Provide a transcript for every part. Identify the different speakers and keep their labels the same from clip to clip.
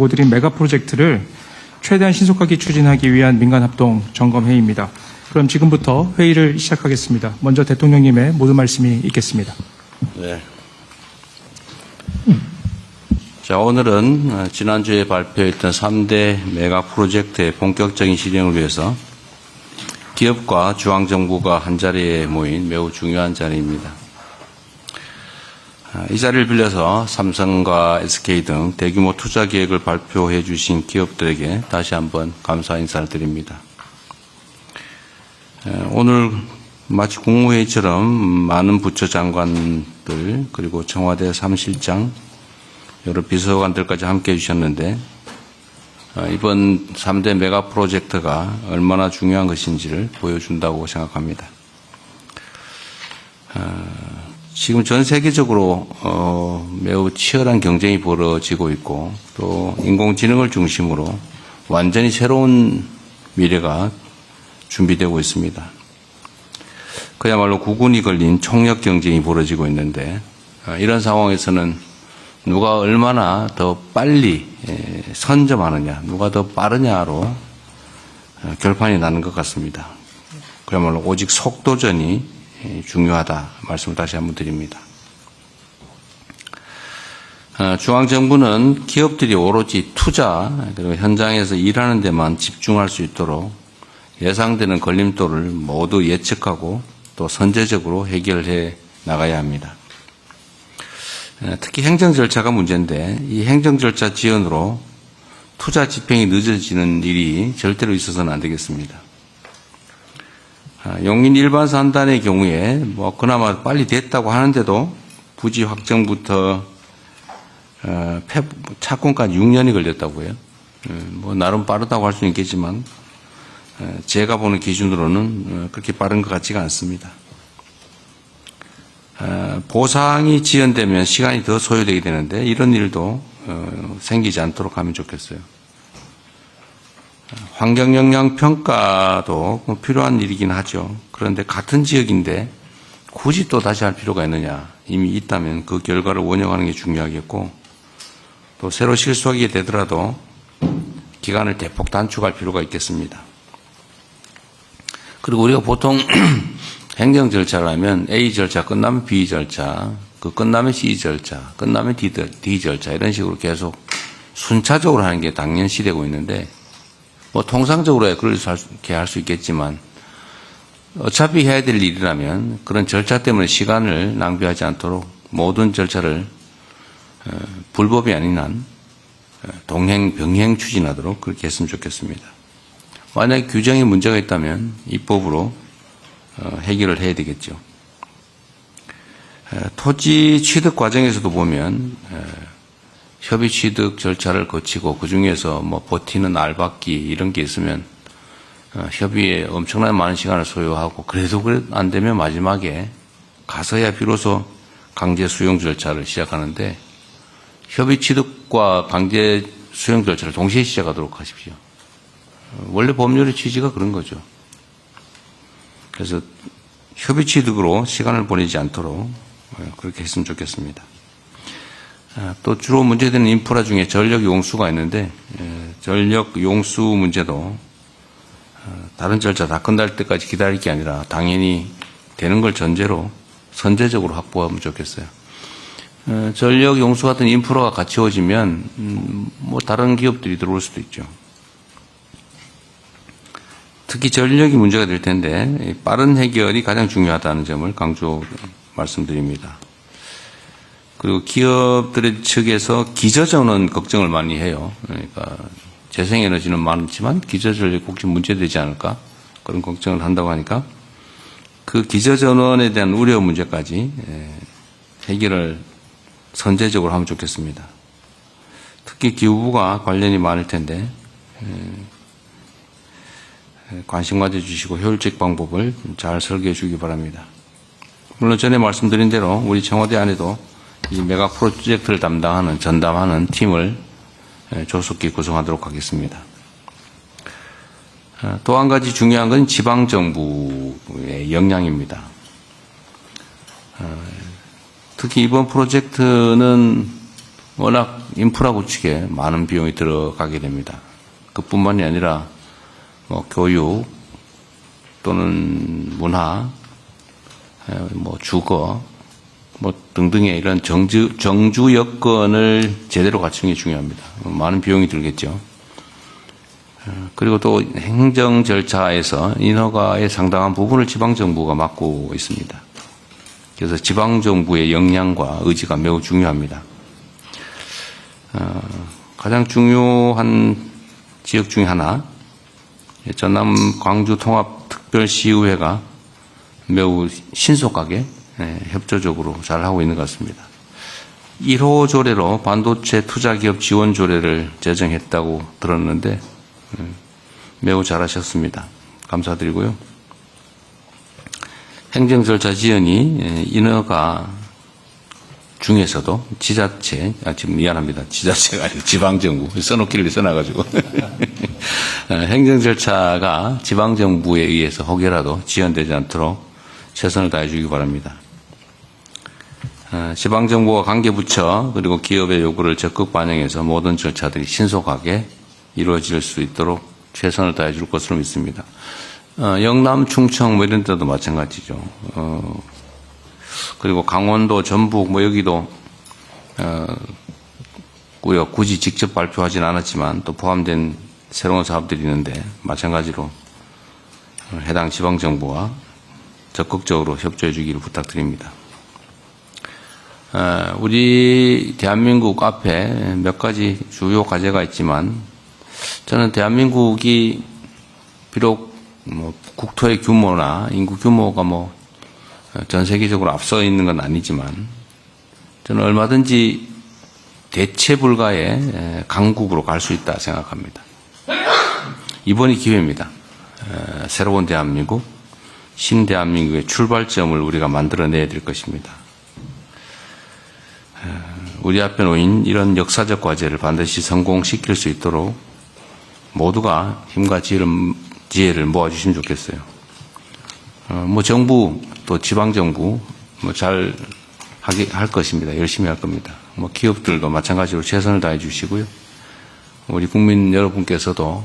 Speaker 1: 보고드린 메가 프로젝트를 최대한 신속하게 추진하기 위한 민간합동 점검회의입니다. 그럼 지금부터 회의를 시작하겠습니다. 먼저 대통령님의 모든 말씀이 있겠습니다.
Speaker 2: 네. 자, 오늘은 지난주에 발표했던 3대 메가 프로젝트의 본격적인 실행을 위해서 기업과 중앙정부가 한자리에 모인 매우 중요한 자리입니다. 이 자리를 빌려서 삼성과 SK 등 대규모 투자 계획을 발표해 주신 기업들에게 다시 한번 감사 인사를 드립니다. 오늘 마치 국무회의처럼 많은 부처 장관들 그리고 청와대 사무실장 여러 비서관들까지 함께해 주셨는데 이번 3대 메가 프로젝트가 얼마나 중요한 것인지를 보여준다고 생각합니다. 지금 전 세계적으로 매우 치열한 경쟁이 벌어지고 있고 또 인공지능을 중심으로 완전히 새로운 미래가 준비되고 있습니다. 그야말로 구군이 걸린 총력 경쟁이 벌어지고 있는데 이런 상황에서는 누가 얼마나 더 빨리 선점하느냐, 누가 더 빠르냐로 결판이 나는 것 같습니다. 그야말로 오직 속도전이 중요하다 말씀을 다시 한번 드립니다. 중앙정부는 기업들이 오로지 투자 그리고 현장에서 일하는 데만 집중할 수 있도록 예상되는 걸림돌을 모두 예측하고 또 선제적으로 해결해 나가야 합니다. 특히 행정 절차가 문제인데 이 행정 절차 지연으로 투자 집행이 늦어지는 일이 절대로 있어서는 안 되겠습니다. 용인 일반 산단의 경우에 그나마 빨리 됐다고 하는데도 부지 확정부터 착공까지 6년이 걸렸다고요. 나름 빠르다고 할 수는 있겠지만 제가 보는 기준으로는 그렇게 빠른 것 같지가 않습니다. 보상이 지연되면 시간이 더 소요되게 되는데 이런 일도 생기지 않도록 하면 좋겠어요. 환경영향평가도 필요한 일이긴 하죠. 그런데 같은 지역인데 굳이 또 다시 할 필요가 있느냐. 이미 있다면 그 결과를 원용하는 게 중요하겠고 또 새로 실수하게 되더라도 기간을 대폭 단축할 필요가 있겠습니다. 그리고 우리가 보통 행정 절차를 하면 A 절차 끝나면 B 절차, 그 끝나면 C 절차, 끝나면 D 절차 이런 식으로 계속 순차적으로 하는 게 당연시되고 있는데 통상적으로 그렇게 할 수 있겠지만 어차피 해야 될 일이라면 그런 절차 때문에 시간을 낭비하지 않도록 모든 절차를 불법이 아닌 한 동행, 병행 추진하도록 그렇게 했으면 좋겠습니다. 만약에 규정에 문제가 있다면 입법으로 해결을 해야 되겠죠. 토지 취득 과정에서도 보면 협의 취득 절차를 거치고 그중에서 버티는 알박기 이런 게 있으면 협의에 엄청나게 많은 시간을 소요하고 그래도 안 되면 마지막에 가서야 비로소 강제 수용 절차를 시작하는데 협의 취득과 강제 수용 절차를 동시에 시작하도록 하십시오. 원래 법률의 취지가 그런 거죠. 그래서 협의 취득으로 시간을 보내지 않도록 그렇게 했으면 좋겠습니다. 또 주로 문제되는 인프라 중에 전력 용수가 있는데 전력 용수 문제도 다른 절차 다 끝날 때까지 기다릴 게 아니라 당연히 되는 걸 전제로 선제적으로 확보하면 좋겠어요. 전력 용수 같은 인프라가 갖추어지면 다른 기업들이 들어올 수도 있죠. 특히 전력이 문제가 될 텐데 빠른 해결이 가장 중요하다는 점을 강조 말씀드립니다. 그리고 기업들의 측에서 기저전원 걱정을 많이 해요. 그러니까 재생에너지는 많지만 기저전력이 혹시 문제되지 않을까 그런 걱정을 한다고 하니까 그 기저전원에 대한 우려 문제까지 해결을 선제적으로 하면 좋겠습니다. 특히 기후부가 관련이 많을 텐데 관심 가져주시고 효율적 방법을 잘 설계해 주기 바랍니다. 물론 전에 말씀드린 대로 우리 청와대 안에도 이 메가 프로젝트를 전담하는 팀을 조속히 구성하도록 하겠습니다. 또 한 가지 중요한 건 지방정부의 역량입니다. 특히 이번 프로젝트는 워낙 인프라 구축에 많은 비용이 들어가게 됩니다. 그뿐만이 아니라 뭐 교육 또는 문화, 뭐 주거, 뭐 등등의 이런 정주 여건을 제대로 갖추는 게 중요합니다. 많은 비용이 들겠죠. 그리고 또 행정 절차에서 인허가의 상당한 부분을 지방정부가 맡고 있습니다. 그래서 지방정부의 역량과 의지가 매우 중요합니다. 가장 중요한 지역 중에 하나, 전남 광주 통합특별시의회가 매우 신속하게 협조적으로 잘 하고 있는 것 같습니다. 1호 조례로 반도체 투자기업 지원 조례를 제정했다고 들었는데 매우 잘하셨습니다. 감사드리고요. 행정 절차 지연이 인허가 중에서도 지자체, 지금 미안합니다. 지자체가 아니고 지방정부, 써놓기를 써놔가지고. 행정 절차가 지방정부에 의해서 혹여라도 지연되지 않도록 최선을 다해 주기 바랍니다. 지방정부와 관계부처 그리고 기업의 요구를 적극 반영해서 모든 절차들이 신속하게 이루어질 수 있도록 최선을 다해 줄 것으로 믿습니다. 영남, 충청 뭐 이런 데도 마찬가지죠. 그리고 강원도, 전북 뭐 여기도 구역 굳이 직접 발표하진 않았지만 또 포함된 새로운 사업들이 있는데 마찬가지로 해당 지방정부와 적극적으로 협조해 주기를 부탁드립니다. 우리 대한민국 앞에 몇 가지 주요 과제가 있지만 저는 대한민국이 비록 뭐 국토의 규모나 인구 규모가 뭐 전 세계적으로 앞서 있는 건 아니지만 저는 얼마든지 대체 불가의 강국으로 갈 수 있다 생각합니다. 이번이 기회입니다. 새로운 대한민국, 신대한민국의 출발점을 우리가 만들어내야 될 것입니다. 우리 앞에 놓인 이런 역사적 과제를 반드시 성공시킬 수 있도록 모두가 힘과 지혜를 모아주시면 좋겠어요. 뭐 정부 또 지방정부 뭐 잘 할 것입니다. 열심히 할 겁니다. 뭐 기업들도 마찬가지로 최선을 다해 주시고요. 우리 국민 여러분께서도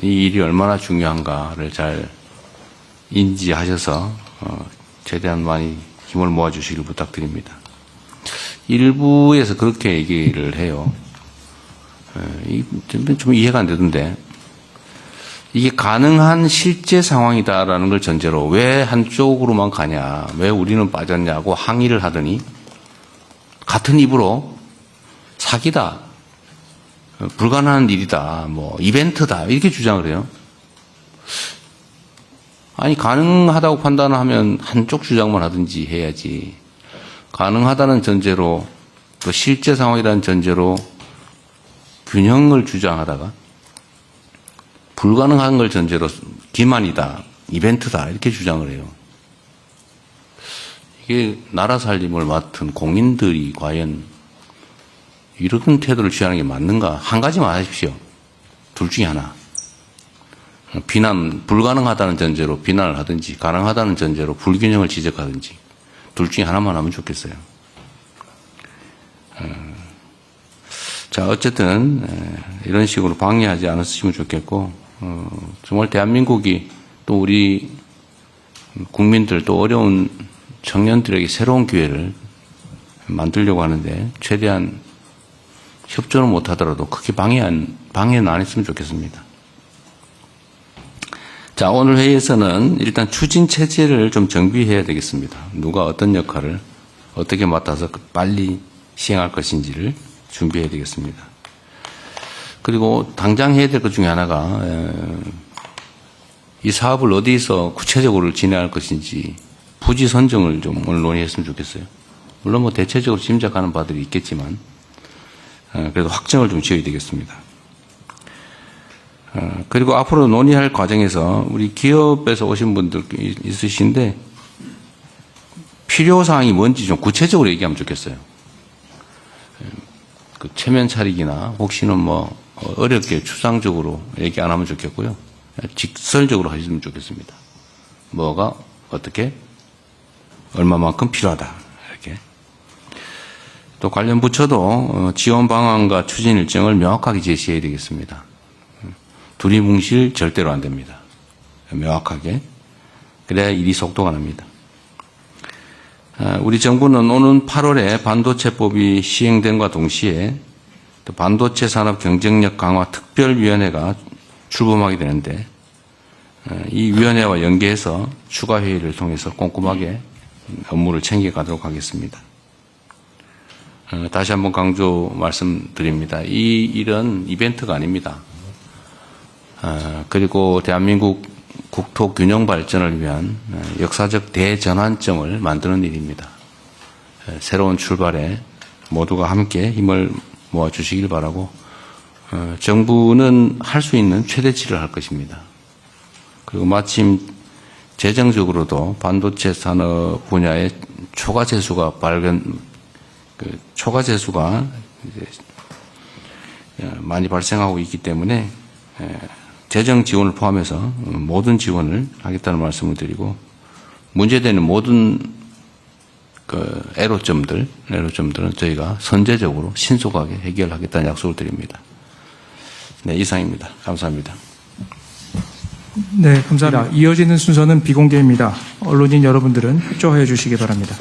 Speaker 2: 이 일이 얼마나 중요한가를 잘 인지하셔서 최대한 많이 힘을 모아주시길 부탁드립니다. 일부에서 그렇게 얘기를 해요. 좀 이해가 안 되던데 이게 가능한 실제 상황이다라는 걸 전제로 왜 한쪽으로만 가냐, 왜 우리는 빠졌냐고 항의를 하더니 같은 입으로 사기다, 불가능한 일이다, 뭐 이벤트다 이렇게 주장을 해요. 아니 가능하다고 판단하면 한쪽 주장만 하든지 해야지. 가능하다는 전제로 또 실제 상황이라는 전제로 균형을 주장하다가 불가능한 걸 전제로 기만이다, 이벤트다 이렇게 주장을 해요. 이게 나라 살림을 맡은 공인들이 과연 이런 태도를 취하는 게 맞는가? 한 가지만 하십시오. 둘 중에 하나. 비난, 불가능하다는 전제로 비난을 하든지 가능하다는 전제로 불균형을 지적하든지 둘 중에 하나만 하면 좋겠어요. 자, 어쨌든 이런 식으로 방해하지 않으시면 좋겠고 정말 대한민국이 또 우리 국민들 또 어려운 청년들에게 새로운 기회를 만들려고 하는데 최대한 협조는 못하더라도 크게 방해는 안 했으면 좋겠습니다. 자, 오늘 회의에서는 일단 추진 체제를 좀 정비해야 되겠습니다. 누가 어떤 역할을 어떻게 맡아서 빨리 시행할 것인지를 준비해야 되겠습니다. 그리고 당장 해야 될 것 중에 하나가 이 사업을 어디서 구체적으로 진행할 것인지 부지 선정을 좀 오늘 논의했으면 좋겠어요. 물론 뭐 대체적으로 짐작하는 바들이 있겠지만 그래도 확정을 좀 지어야 되겠습니다. 그리고 앞으로 논의할 과정에서 우리 기업에서 오신 분들 있으신데 필요사항이 뭔지 좀 구체적으로 얘기하면 좋겠어요. 그 체면 차리기나 혹시는 뭐 어렵게 추상적으로 얘기 안 하면 좋겠고요. 직설적으로 하시면 좋겠습니다. 뭐가 어떻게 얼마만큼 필요하다 이렇게. 또 관련 부처도 지원 방안과 추진 일정을 명확하게 제시해야 되겠습니다. 두리뭉실 절대로 안 됩니다. 명확하게. 그래야 일이 속도가 납니다. 우리 정부는 오는 8월에 반도체법이 시행됨과 동시에 또 반도체 산업 경쟁력 강화 특별위원회가 출범하게 되는데 이 위원회와 연계해서 추가 회의를 통해서 꼼꼼하게 업무를 챙겨가도록 하겠습니다. 다시 한번 강조 말씀드립니다. 이 일은 이벤트가 아닙니다. 그리고 대한민국 국토 균형 발전을 위한 역사적 대전환점을 만드는 일입니다. 새로운 출발에 모두가 함께 힘을 모아주시길 바라고 정부는 할 수 있는 최대치를 할 것입니다. 그리고 마침 재정적으로도 반도체 산업 분야의 초과 재수가 이제 많이 발생하고 있기 때문에 재정 지원을 포함해서 모든 지원을 하겠다는 말씀을 드리고 문제되는 모든 애로점들은 저희가 선제적으로 신속하게 해결하겠다는 약속을 드립니다. 네, 이상입니다. 감사합니다.
Speaker 1: 네, 감사합니다. 이어지는 순서는 비공개입니다. 언론인 여러분들은 협조해 주시기 바랍니다.